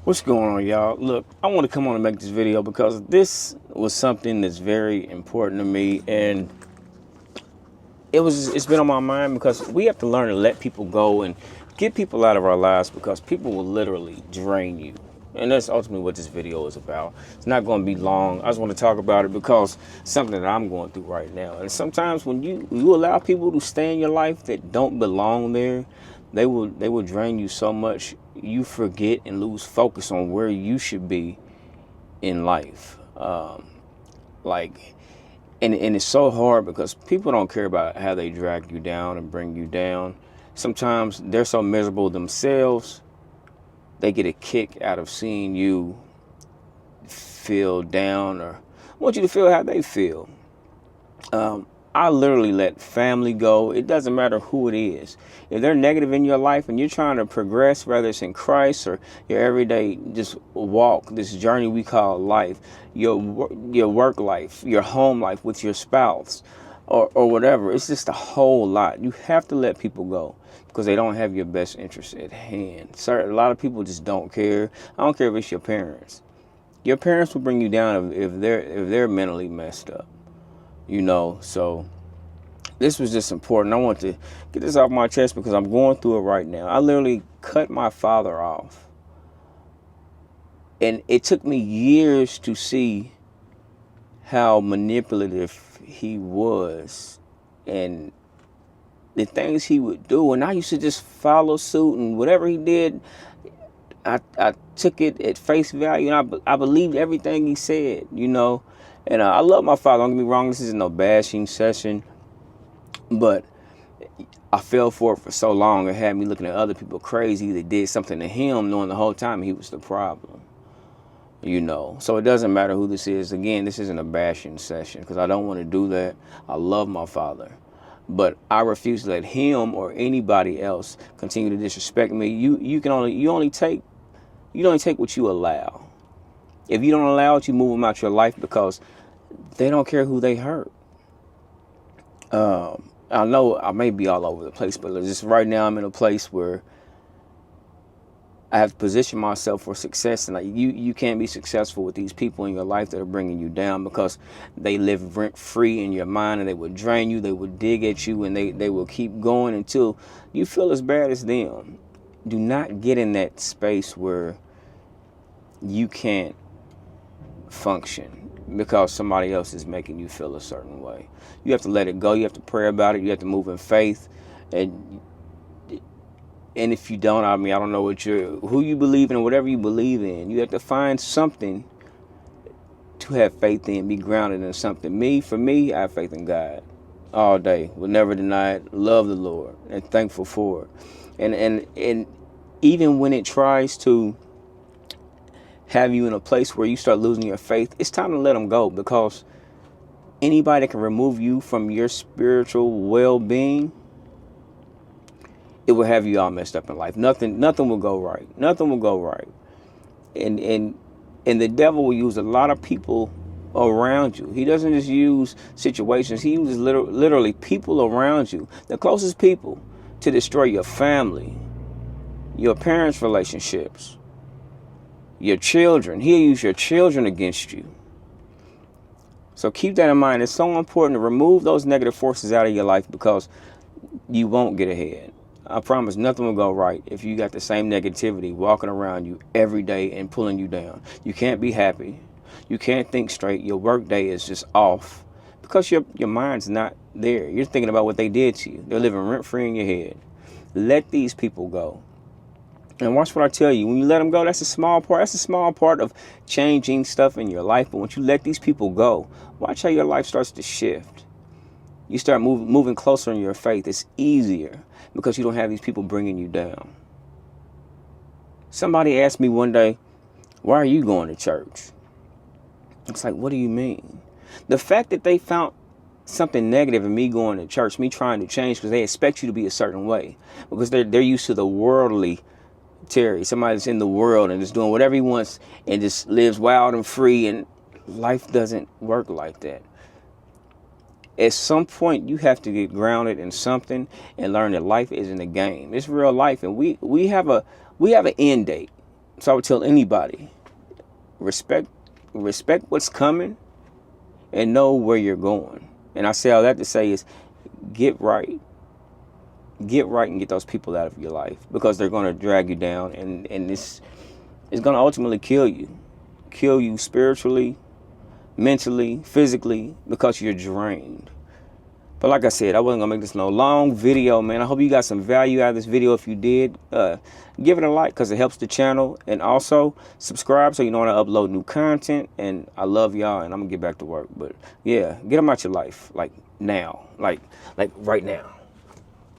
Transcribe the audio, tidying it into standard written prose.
What's going on, y'all? Look, I want to come on and make this video because this was something that's very important to me, and it's been on my mind because we have to learn to let people go and get people out of our lives because people will literally drain you. And that's ultimately what this video is about. It's not going to be long. I just want to talk about it because it's something that I'm going through right now. And sometimes when you allow people to stay in your life that don't belong there, they will drain you so much you forget and lose focus on where you should be in life. Like, and it's so hard because people don't care about how they drag you down and bring you down. Sometimes they're so miserable themselves, they get a kick out of seeing you feel down or want you to feel how they feel. I literally let family go. It doesn't matter who it is. If they're negative in your life and you're trying to progress, whether it's in Christ or your everyday just walk, this journey we call life, your work life, your home life with your spouse or whatever, it's just a whole lot. You have to let people go because they don't have your best interest at hand. Sir, a lot of people just don't care. I don't care if it's your parents. Your parents will bring you down if they're mentally messed up. So this was just important. I want to get this off my chest because I'm going through it right now. I literally cut my father off, and it took me years to see how manipulative he was and the things he would do. And I used to just follow suit, and whatever he did, I took it at face value, and I believed everything he said. And I love my father. Don't get me wrong. This isn't no bashing session. But I fell for it for so long. It had me looking at other people crazy that did something to him, knowing the whole time he was the problem. So it doesn't matter who this is. Again, this isn't a bashing session because I don't want to do that. I love my father. But I refuse to let him or anybody else continue to disrespect me. You only take what you allow. If you don't allow it, you move them out your life because they don't care who they hurt. I know I may be all over the place, but just right now I'm in a place where I have to position myself for success. And like you can't be successful with these people in your life that are bringing you down because they live rent free in your mind, and they will drain you. They will dig at you, and they will keep going until you feel as bad as them. Do not get in that space where you can't function because somebody else is making you feel a certain way. You have to let it go. You have to pray about it. You have to move in faith. And if you don't, I don't know who you believe in or whatever you believe in. You have to find something to have faith in, be grounded in something. For me, I have faith in God all day. Will never deny it. Love the Lord and thankful for it. And even when it tries to have you in a place where you start losing your faith, it's time to let them go, because anybody that can remove you from your spiritual well-being, it will have you all messed up in life. Nothing will go right. Nothing will go right. And the devil will use a lot of people around you. He doesn't just use situations. He uses literally people around you, the closest people, to destroy your family, your parents' relationships, your children. He'll use your children against you. So keep that in mind. It's so important to remove those negative forces out of your life because you won't get ahead. I promise nothing will go right if you got the same negativity walking around you every day and pulling you down. You can't be happy. You can't think straight. Your work day is just off because your mind's not there. You're thinking about what they did to you. They're living rent-free in your head. Let these people go. And watch what I tell you. When you let them go, that's a small part. That's a small part of changing stuff in your life. But once you let these people go, watch how your life starts to shift. You start moving closer in your faith. It's easier because you don't have these people bringing you down. Somebody asked me one day, why are you going to church? It's like, what do you mean? The fact that they found something negative in me going to church, me trying to change, because they expect you to be a certain way, because they're used to the worldly Terry, somebody that's in the world and just doing whatever he wants and just lives wild and free, and life doesn't work like that. At some point, you have to get grounded in something and learn that life isn't a game. It's real life, and we have an end date. So I would tell anybody, respect what's coming and know where you're going. And I say all that to say is get right. Get right and get those people out of your life, because they're going to drag you down, and it's going to ultimately kill you spiritually, mentally, physically, because you're drained. But like I said, I wasn't gonna make this no long video, man. I hope you got some value out of this video. If you did, give it a like, because it helps the channel, and also subscribe so you know when I upload new content. And I love y'all, and I'm gonna get back to work. But yeah, get them out your life, like now, like right now.